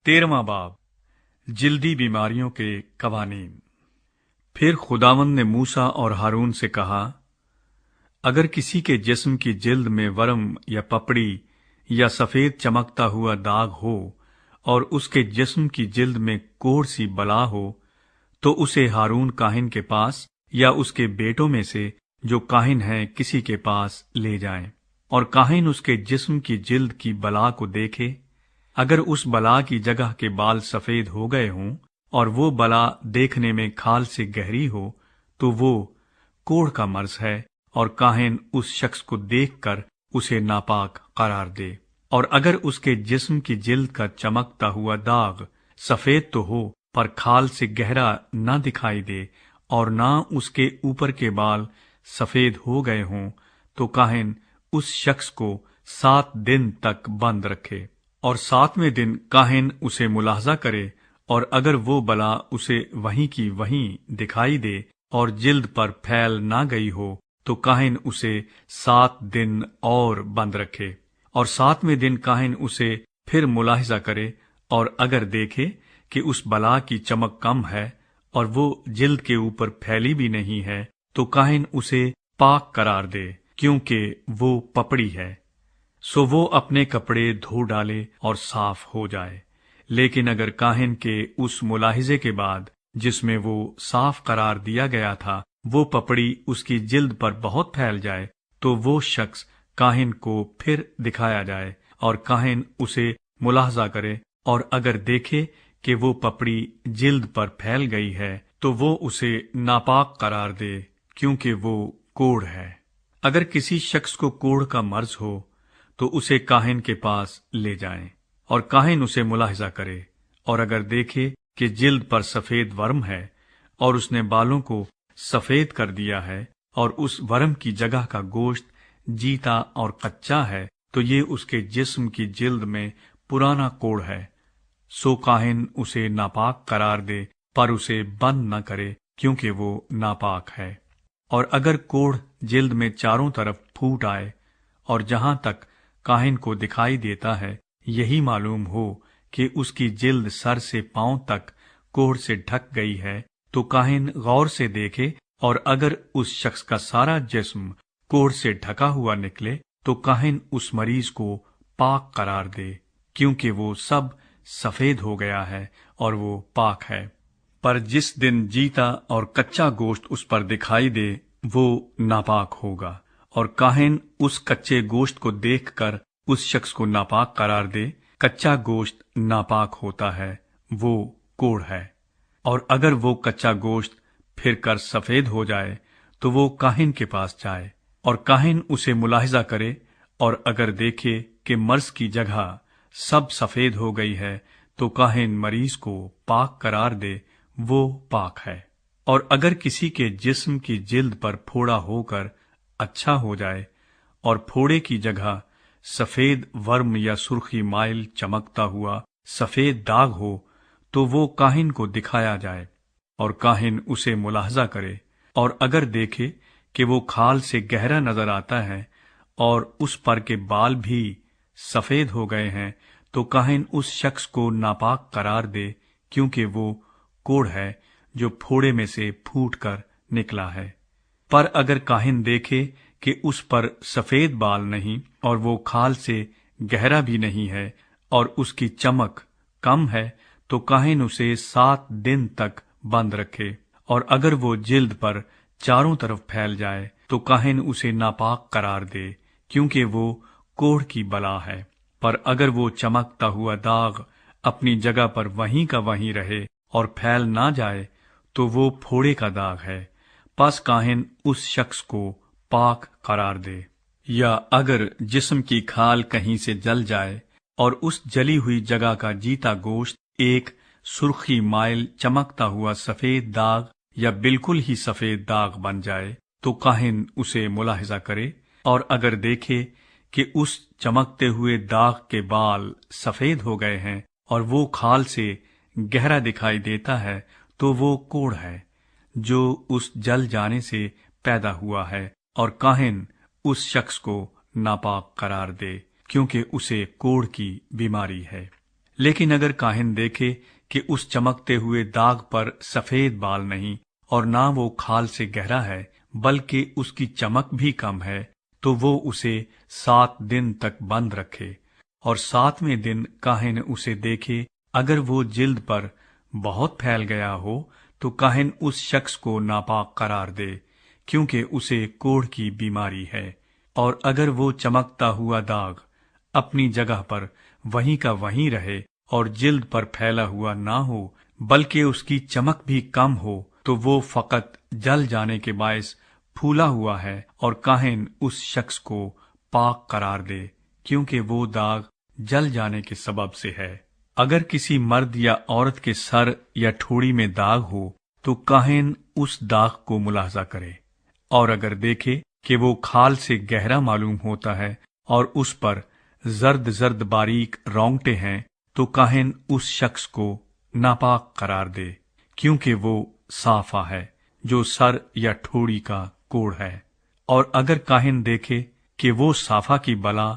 13वां बाब जल्दी बीमारियों के कवानीन। फिर खुदावंद ने मूसा और हारून से कहा, अगर किसी के जिस्म की जिल्द में वर्म या पपड़ी या सफेद चमकता हुआ दाग हो और उसके जिस्म की जिल्द में कोढ़ सी बला हो, तो उसे हारून काहिन के पास या उसके बेटों में से जो काहिन हैं किसी के पास ले जाएं, और काहिन उसके जिस्म की जिल्द की बला को देखे। अगर उस बला की जगह के बाल सफेद हो गए हों और वो बला देखने में खाल से गहरी हो, तो वो कोढ़ का मर्ज है, और काहिन उस शख्स को देखकर उसे नापाक करार दे। और अगर उसके जिस्म की जिल्द का चमकता हुआ दाग सफेद तो हो पर खाल से गहरा न दिखाई दे और न उसके ऊपर के बाल सफेद हो गए हों, तो काहिन उस शख्स को 7 दिन तक बंद रखे, और 7वें दिन काहिन उसे मुलाहजा करे, और अगर वो बला उसे वहीं की वहीं दिखाई दे और जिल्द पर फैल ना गई हो, तो काहिन उसे 7 दिन और बंद रखे, और 7वें दिन काहिन उसे फिर मुलाहजा करे, और अगर देखे कि उस बला की चमक कम है और वो जिल्द के ऊपर फैली भी नहीं है, तो काहिन उसे पाक करार दे, क्योंकि वो पपड़ी है। सो वो अपने कपड़े धो डाले और साफ हो जाए। लेकिन अगर काहिन के उस मुलाहिजे के बाद जिसमें वो साफ करार दिया गया था, वो पपड़ी उसकी जिल्द पर बहुत फैल जाए, तो वो शख्स काहिन को फिर दिखाया जाए, और काहिन उसे मुलाहजा करे, और अगर देखे कि वो पपड़ी जिल्द पर फैल गई है, तो वो उसे नापाक करार दे, क्योंकि वो कोढ़ है। अगर किसी शख्स को कोढ़ का मर्ज हो, तो उसे काहिन के पास ले जाएं, और काहिन उसे मुलाहजा करे, और अगर देखे कि जिल्द पर सफेद वर्म है और उसने बालों को सफेद कर दिया है, और उस वर्म की जगह का गोश्त जीता और कच्चा है, तो ये उसके जिस्म की जिल्द में पुराना कोढ़ है। सो काहिन उसे नापाक करार दे, पर उसे बंद न करे, क्योंकि वो नापाक है। और अगर कोढ़ जिल्द में चारों तरफ फूट आए और जहां तक काहिन को दिखाई देता है यही मालूम हो कि उसकी जिल्द सर से पांव तक कोढ़ से ढक गई है, तो काहिन गौर से देखे, और अगर उस शख्स का सारा जिस्म कोढ़ से ढका हुआ निकले, तो काहिन उस मरीज को पाक करार दे, क्योंकि वो सब सफेद हो गया है और वो पाक है। पर जिस दिन जीता और कच्चा गोश्त उस पर दिखाई दे, वो नापाक होगा, और काहिन उस कच्चे गोश्त को देखकर उस शख्स को नापाक करार दे। कच्चा गोश्त नापाक होता है, वो कोढ़ है। और अगर वो कच्चा गोश्त फिर कर सफेद हो जाए, तो वो काहिन के पास जाए, और काहिन उसे मुलाहिजा करे, और अगर देखे कि मर्ज की जगह सब सफेद हो गई है, तो काहिन मरीज को पाक करार दे, वो पाक है। और अगर किसी के जिस्म की जिल्द पर फोड़ा होकर अच्छा हो जाए, और फोड़े की जगह सफेद वर्म या सुर्खी माइल चमकता हुआ सफेद दाग हो, तो वो काहिन को दिखाया जाए, और काहिन उसे मुलाहजा करे, और अगर देखे कि वो खाल से गहरा नजर आता है और उस पर के बाल भी सफेद हो गए हैं, तो काहिन उस शख्स को नापाक करार दे, क्योंकि वो कोढ़ है जो फोड़े में से फूट कर निकला है। पर अगर काहिन देखे कि उस पर सफेद बाल नहीं और वो खाल से गहरा भी नहीं है और उसकी चमक कम है, तो काहिन उसे 7 दिन तक बंद रखे, और अगर वो जिल्द पर चारों तरफ फैल जाए, तो काहिन उसे नापाक करार दे, क्योंकि वो कोढ़ की बला है। पर अगर वो चमकता हुआ दाग अपनी जगह पर वहीं का वहीं रहे और फैल ना जाए, तो वो फोड़े का दाग है, पस काहिन उस शख्स को पाक करार दे। या अगर जिस्म की खाल कहीं से जल जाए और उस जली हुई जगह का जीता गोश्त एक सुर्खी माइल चमकता हुआ सफेद दाग या बिल्कुल ही सफेद दाग बन जाए, तो काहिन उसे मुलाहिजा करे, और अगर देखे कि उस चमकते हुए दाग के बाल सफेद हो गए हैं और वो खाल से गहरा दिखाई देता है, तो वो कोढ़ है जो उस जल जाने से पैदा हुआ है, और काहिन उस शख्स को नापाक करार दे, क्योंकि उसे कोढ़ की बीमारी है। लेकिन अगर काहिन देखे कि उस चमकते हुए दाग पर सफेद बाल नहीं और ना वो खाल से गहरा है बल्कि उसकी चमक भी कम है, तो वो उसे 7 दिन तक बंद रखे। और 7वें दिन काहिन उसे देखे, अगर वो जिल्द पर बहुत फैल गया हो तो काहिन उस शख्स को नापाक करार दे, क्योंकि उसे कोढ़ की बीमारी है। और अगर वो चमकता हुआ दाग अपनी जगह पर वहीं का वहीं रहे और जिल्द पर फैला हुआ ना हो बल्कि उसकी चमक भी कम हो, तो वो फकत जल जाने के बायस फूला हुआ है और काहिन उस शख्स को पाक करार दे, क्योंकि वो दाग जल जाने के सबब से है। अगर किसी मर्द या औरत के सर या ठोड़ी में दाग हो तो काहिन उस दाग को मुलाहजा करे, और अगर देखे कि वो खाल से गहरा मालूम होता है और उस पर जर्द जर्द बारीक रोंगटे हैं, तो काहिन उस शख्स को नापाक करार दे, क्योंकि वो साफा है जो सर या ठोड़ी का कोढ़ है। और अगर काहिन देखे कि वो साफा की बला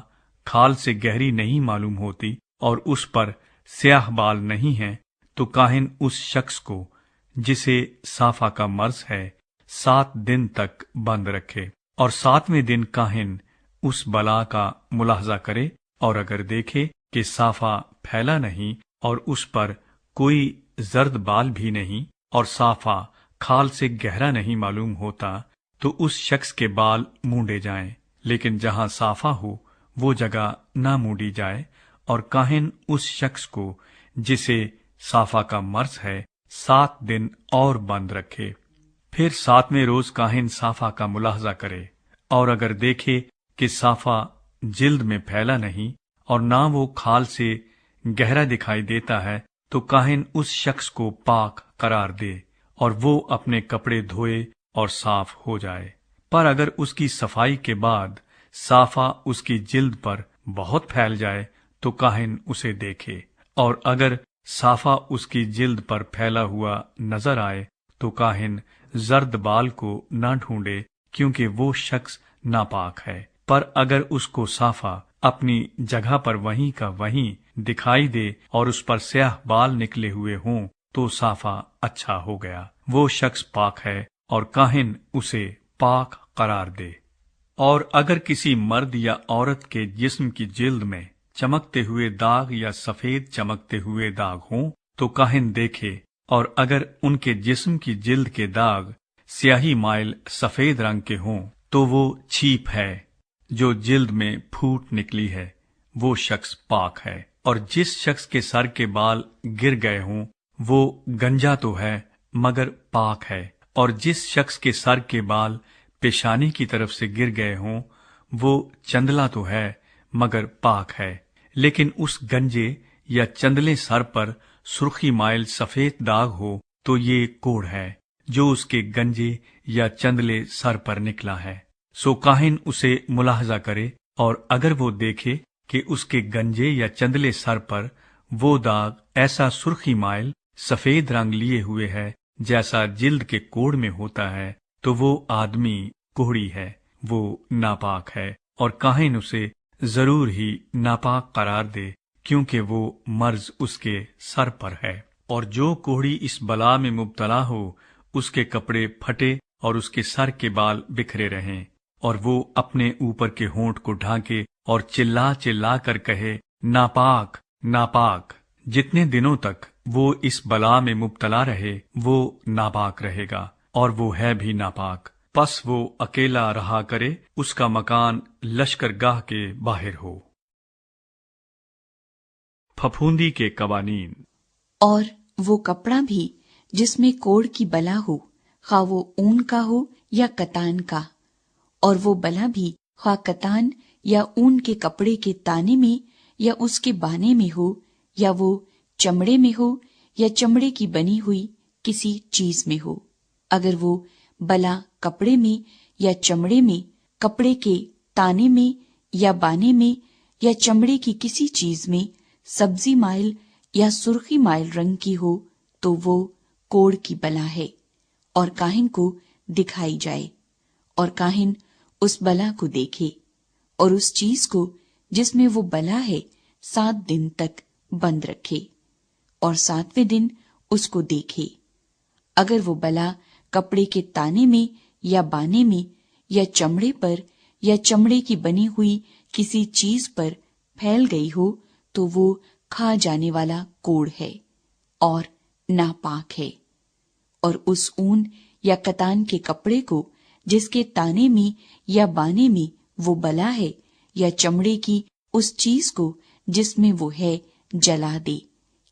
खाल से गहरी नहीं मालूम होती और उस पर स्याह बाल नहीं हैं, तो काहिन उस शख्स को जिसे साफा का मर्ज है 7 दिन तक बंद रखे। और 7वें दिन काहिन उस बला का मुलाहजा करे, और अगर देखे कि साफा फैला नहीं और उस पर कोई जर्द बाल भी नहीं और साफा खाल से गहरा नहीं मालूम होता, तो उस शख्स के बाल मूंडे जाएं, लेकिन जहां साफा हो वो जगह ना मूंडी जाए। और काहिन उस शख्स को जिसे साफा का मर्ज है 7 दिन और बंद रखे। फिर 7वें रोज काहिन साफा का मुलाहजा करे, और अगर देखे कि साफा जिल्द में फैला नहीं और ना वो खाल से गहरा दिखाई देता है, तो काहिन उस शख्स को पाक करार दे और वो अपने कपड़े धोए और साफ हो जाए। पर अगर उसकी सफाई के बाद साफा उसकी जिल्द पर बहुत फैल जाए तो काहिन उसे देखे, और अगर साफा उसकी जिल्द पर फैला हुआ नजर आए तो काहिन जर्द बाल को ना ढूंढे, क्योंकि वो शख्स नापाक है। पर अगर उसको साफा अपनी जगह पर वहीं का वहीं दिखाई दे और उस पर स्याह बाल निकले हुए हों, तो साफा अच्छा हो गया, वो शख्स पाक है और काहिन उसे पाक करार दे। और अगर किसी मर्द या औरत के जिस्म की जिल्द में चमकते हुए दाग या सफेद चमकते हुए दाग हों, तो काहिन देखे, और अगर उनके जिस्म की जिल्द के दाग स्याही माइल सफेद रंग के हों, तो वो छीप है जो जिल्द में फूट निकली है, वो शख्स पाक है। और जिस शख्स के सर के बाल गिर गए हों वो गंजा तो है मगर पाक है, और जिस शख्स के सर के बाल पेशानी की तरफ से गिर गए हों वो चंदला तो है मगर पाक है। लेकिन उस गंजे या चंदले सर पर सुर्खी माइल सफेद दाग हो तो ये कोढ़ है जो उसके गंजे या चंदले सर पर निकला है। सो काहिन उसे मुलाहजा करे, और अगर वो देखे कि उसके गंजे या चंदले सर पर वो दाग ऐसा सुर्खी माइल सफेद रंग लिए हुए है जैसा जिल्द के कोढ़ में होता है, तो वो आदमी कोढ़ी है, वो नापाक है, और काहिन उसे जरूर ही नापाक करार दे, क्योंकि वो मर्ज उसके सर पर है। और जो कोढ़ी इस बला में मुब्तला हो उसके कपड़े फटे और उसके सर के बाल बिखरे रहें, और वो अपने ऊपर के होंठ को ढांके और चिल्ला चिल्ला कर कहे, नापाक नापाक। जितने दिनों तक वो इस बला में मुब्तला रहे वो नापाक रहेगा, और वो है भी नापाक। पस वो अकेला रहा करे, उसका मकान लश्करगाह के बाहर हो। फफूंदी के कवानीन। और वो कपड़ा भी जिसमें कोढ़ की बला हो, खा वो ऊन का हो या कतान का, और वो बला भी खा कतान या ऊन के कपड़े के ताने में या उसके बाने में हो, या वो चमड़े में हो या चमड़े की बनी हुई किसी चीज में हो। अगर वो बला कपड़े में या चमड़े में, कपड़े के ताने में या बाने में या चमड़े की किसी चीज में सब्जी माइल या सुर्खी माइल रंग की हो, तो वो कोढ़ की बला है और काहिन को दिखाई जाए, और काहिन उस बला को देखे और उस चीज को जिसमें वो बला है 7 दिन तक बंद रखे और 7वें दिन उसको देखे। अगर वो बला कपड़े के ताने में या बाने में या चमड़े पर या चमड़े की बनी हुई किसी चीज पर फैल गई हो तो वो खा जाने वाला कोढ़ है और नापाक है। और उस ऊन या कतान के कपड़े को जिसके ताने में या बाने में वो बला है या चमड़े की उस चीज को जिसमें वो है जला दे,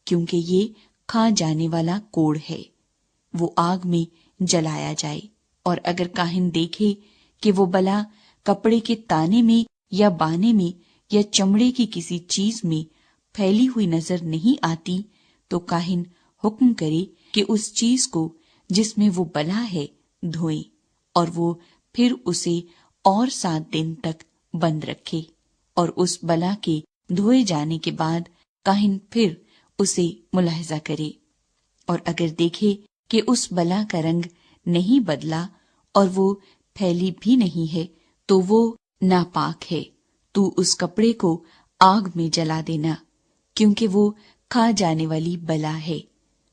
क्योंकि ये खा जाने वाला कोढ़ है। वो आग में जलाया जाए। और अगर काहिन देखे कि वो बला कपड़े के ताने में या बाने में या चमड़े की किसी चीज में फैली हुई नजर नहीं आती, तो काहिन हुक्म करे कि उस चीज को जिसमें वो बला है धोए, और वो फिर उसे और 7 दिन तक बंद रखे। और उस बला के धोए जाने के बाद काहिन फिर उसे मुलाहिजा करे, और अगर देखे कि उस बला का रंग नहीं बदला और वो फैली भी नहीं है, तो वो नापाक है। तू उस कपड़े को आग में जला देना, क्योंकि वो खा जाने वाली बला है,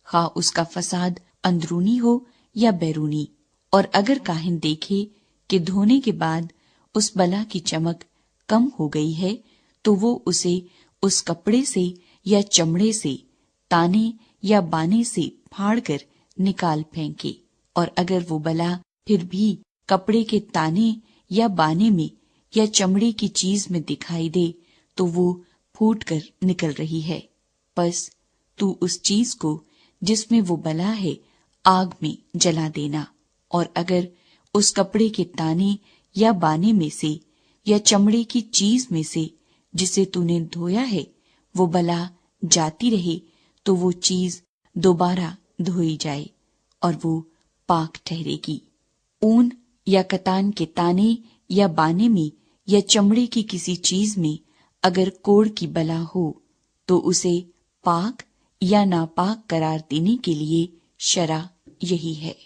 खा उसका फसाद अंदरूनी हो या बैरूनी। और अगर काहिन देखे कि धोने के बाद उस बला की चमक कम हो गई है, तो वो उसे उस कपड़े से या चमड़े से, ताने या बाने से फाड़कर निकाल फेंके। और अगर वो बला फिर भी कपड़े के ताने या बाने में या चमड़े की चीज में दिखाई दे, तो वो फूट कर निकल रही है। बस तू उस चीज को जिसमें वो बला है आग में जला देना। और अगर उस कपड़े के ताने या बाने में से या चमड़े की चीज में से जिसे तूने धोया है वो बला जाती रहे, तो वो चीज दोबारा धोई जाए और वो पाक ठहरेगी। ऊन या कतान के ताने या बाने में या चमड़े की किसी चीज में अगर कोढ़ की बला हो, तो उसे पाक या नापाक करार देने के लिए शरा यही है।